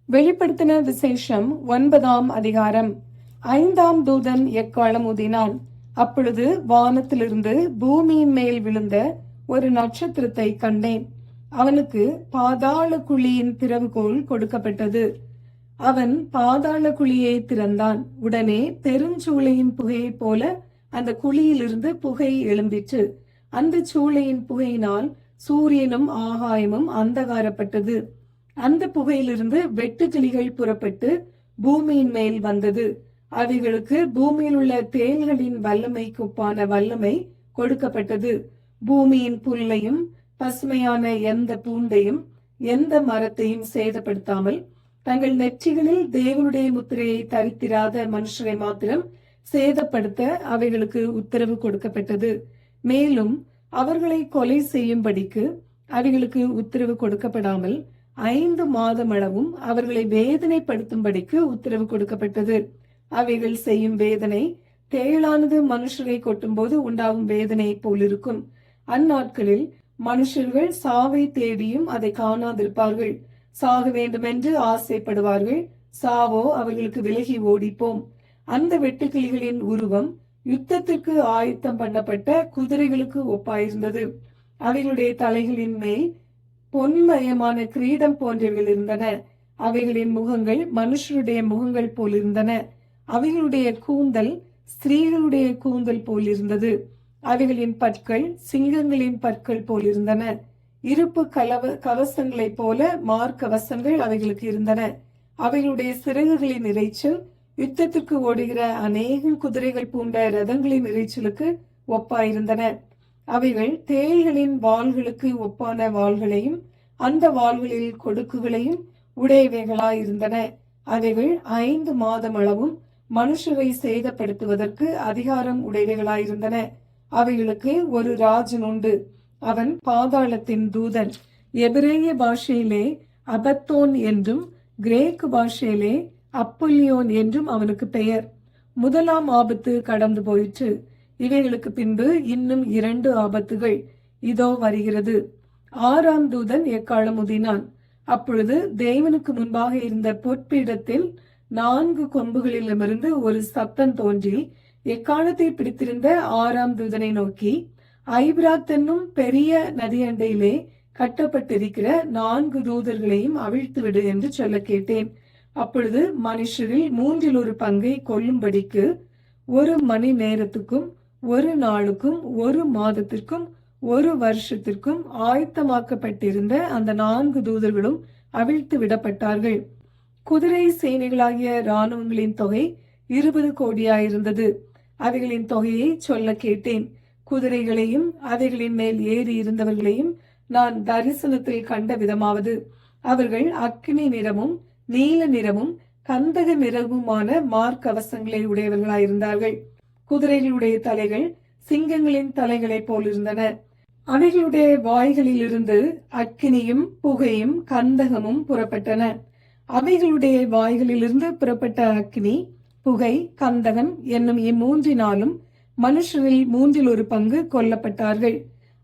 வெளிப்படுத்தின விசேஷம் 9ஆம் அதிகாரம். 5ஆம் தூதன் எக்காளம் ஊதினான். அப்பொழுது வானத்திலிருந்து பூமியின் மேல் விழுந்த ஒரு நட்சத்திரத்தை கண்டேன். அவனுக்கு பாதாள குழியின் திறவுகோல் கொடுக்கப்பட்டது. அவன் பாதாள குழியை திறந்தான். உடனே பெருஞ்சூளையின் புகையைப் போல அந்த குழியிலிருந்து புகை எழும்பிற்று. அந்த சூளையின் புகையினால் சூரியனும் ஆகாயமும் அந்தகாரப்பட்டது. அந்த புகையிலிருந்து வெட்டுக்கிளிகள் புறப்பட்டு பூமியின் மேல் வந்தது. அவைகளுக்கு பூமியில் உள்ள தேள்களின் வல்லமைக்கு ஒப்பான வல்லமை கொடுக்கப்பட்டது. பூமியின் புல்லையும் பசுமையான எந்த பூண்டையும் எந்த மரத்தையும் சேதப்படுத்தாமல் தங்கள் நெற்றிகளில் தேவனுடைய முத்திரையை தரித்திராத மனுஷரை மாத்திரம் சேதப்படுத்த அவைகளுக்கு உத்தரவு கொடுக்கப்பட்டது. மேலும் அவர்களை கொலை செய்யும்படிக்கு அவைகளுக்கு உத்தரவு கொடுக்கப்படாமல் 5 மாதம் அளவும் அவர்களை வேதனைப்படுத்தும்படிக்கு உத்தரவு கொடுக்கப்பட்டது. அவைகள் செய்யும் வேதனை தேளானது மனுஷரை கொட்டும்போது உண்டாகும் வேதனை போலிருக்கும். அந்நாட்களில் மனுஷர்கள் சாவை தேடியும் அதை காணாதிருப்பார்கள். சாக வேண்டுமென்று ஆசைப்படுவார்கள். சாவோ அவர்களுக்கு விலகி ஓடிப்போம். அந்த வெட்டுக்கிளிகளின் உருவம் யுத்தத்திற்கு ஆயத்தம் பண்ணப்பட்ட குதிரைகளுக்கு ஒப்பாயிருந்தது. அவைகளுடைய தலைகளின் மேல் பொன்மயமான கிரீடம் போன்றவைகள் இருந்தன. அவைகளின் முகங்கள் மனுஷருடைய முகங்கள் போலிருந்தன. அவைகளுடைய கூந்தல் ஸ்திரீகளுடைய கூந்தல் போலிருந்தது. அவைகளின் பற்கள் சிங்கங்களின் பற்கள் போலிருந்தன. இருப்பு கவசங்களைப் போல மார்க்கவசங்கள் அவைகளுக்கு இருந்தன. அவைகளுடைய சிறகுகளின் இறைச்சல் யுத்தத்திற்கு ஓடுகிற அநேக குதிரைகள் பூண்ட ரதங்களின் இறைச்சலுக்கு ஒப்பாயிருந்தன. அவைகள் தேள்களின் வாள்களுக்கு ஒப்பான வாள்களையும் அந்த வாள்களில் கொடுக்குகளையும் உடையவைகளாயிருந்தன. அவைகள் 5 மாதம் அளவும் மனுஷரை சேதப்படுத்துவதற்கு அதிகாரம் உடையவைகளாயிருந்தன. அவைகளுக்கு ஒரு ராஜன் உண்டு. அவன் பாதாளத்தின் தூதன். எபிரேய பாஷையிலே அபத்தோன் என்றும் கிரேக்கு பாஷையிலே அப்பொல்லியோன் என்றும் அவனுக்கு பெயர். முதலாம் ஆபத்து கடந்து போயிற்று. இவைகளுக்கு பின்பு இன்னும் 2 ஆபத்துகள் இதோ வருகிறது. 6ஆம் தூதன் எக்காளம் ஊதினான். அப்பொழுது தேவனுக்கு முன்பாக இருந்த பொற்பீடத்தில் 4 கொம்புகளிலுமிருந்து ஒரு சத்தம் தோன்றி எக்காலத்தை பிடித்திருந்த 6ஆம் தூதனை நோக்கி, ஐபிராத் என்னும் பெரிய நதியண்டையிலே கட்டப்பட்டிருக்கிற 4 தூதர்களையும் அவிழ்த்துவிடு என்று சொல்ல கேட்டேன். அப்பொழுது மனுஷரில் 1/3 பங்கை கொல்லும்படிக்கு 1 மணி நேரத்துக்கும் 1 நாளுக்கும் 1 மாதத்திற்கும் 1 வருஷத்திற்கும் ஆயத்தமாக்கப்பட்டிருந்த அந்த 4 தூதர்களும் அவிழ்த்து விடப்பட்டார்கள். குதிரை சேனைகளாகிய இராணுவங்களின் தொகை 20 கோடியாயிருந்தது. அவைகளின் தொகையை சொல்ல கேட்டேன். குதிரைகளையும் அவைகளின் மேல் ஏறி இருந்தவர்களையும் நான் தரிசனத்தில் கண்ட விதமாவது, அவர்கள் அக்கினி நிறமும் நீல நிறமும் கந்தக நிறமுமான மார்க்கவசங்களை உடையவர்களாயிருந்தார்கள். குதிரைகளுடைய தலைகள் சிங்கங்களின் தலைகளைப் போலிருந்தன. அவைகளுடைய வாய்களில் இருந்து அக்கினியும் புகையும் கந்தகமும் புறப்பட்டன. அவைகளுடைய வாய்களிலிருந்து புறப்பட்ட அக்கினி, புகை, கந்தகம் என்னும் இம்மூன்றினாலும் மனுஷரில் 1/3 பங்கு கொல்லப்பட்டார்கள்.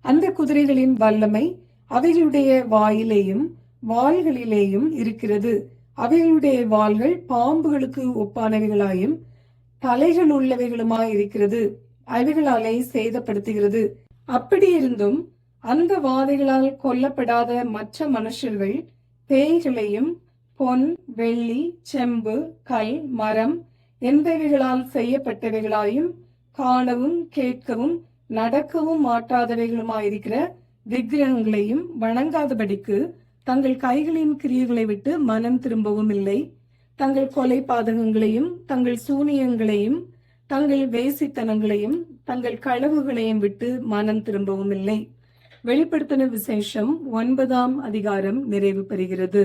அந்த குதிரைகளின் வல்லமை அவைகளுடைய வாயிலேயும் வாள்களிலேயும் இருக்கிறது. அவைகளுடைய வாள்கள் பாம்புகளுக்கு ஒப்பானவைகளாயும் தலைகள் உள்ளவைகளுமாய் இருக்கிறது. அவைகளாலே சேதப்படுத்துகிறது. அப்படியிருந்தும் அந்த வாதைகளால் கொல்லப்படாத மற்ற மனுஷர்கள் பேய்களையும் பொன், வெள்ளி, செம்பு, கல், மரம் என்பவைகளால் செய்யப்பட்டவைகளாயும் காணவும் கேட்கவும் நடக்கவும் மாட்டாதவைகளுமாயிருக்கிற விக்கிரகங்களையும் வணங்காதபடிக்கு தங்கள் கைகளின் கிரியைகளை விட்டு மனம் திரும்பவும் இல்லை. தங்கள் கொலை பாதகங்களையும் தங்கள் சூனியங்களையும் தங்கள் வேசித்தனங்களையும் தங்கள் களவுகளையும் விட்டு மனம் திரும்பவும் இல்லை. வெளிப்படுத்தின விசேஷம் 9ஆம் அதிகாரம் நிறைவு பெறுகிறது.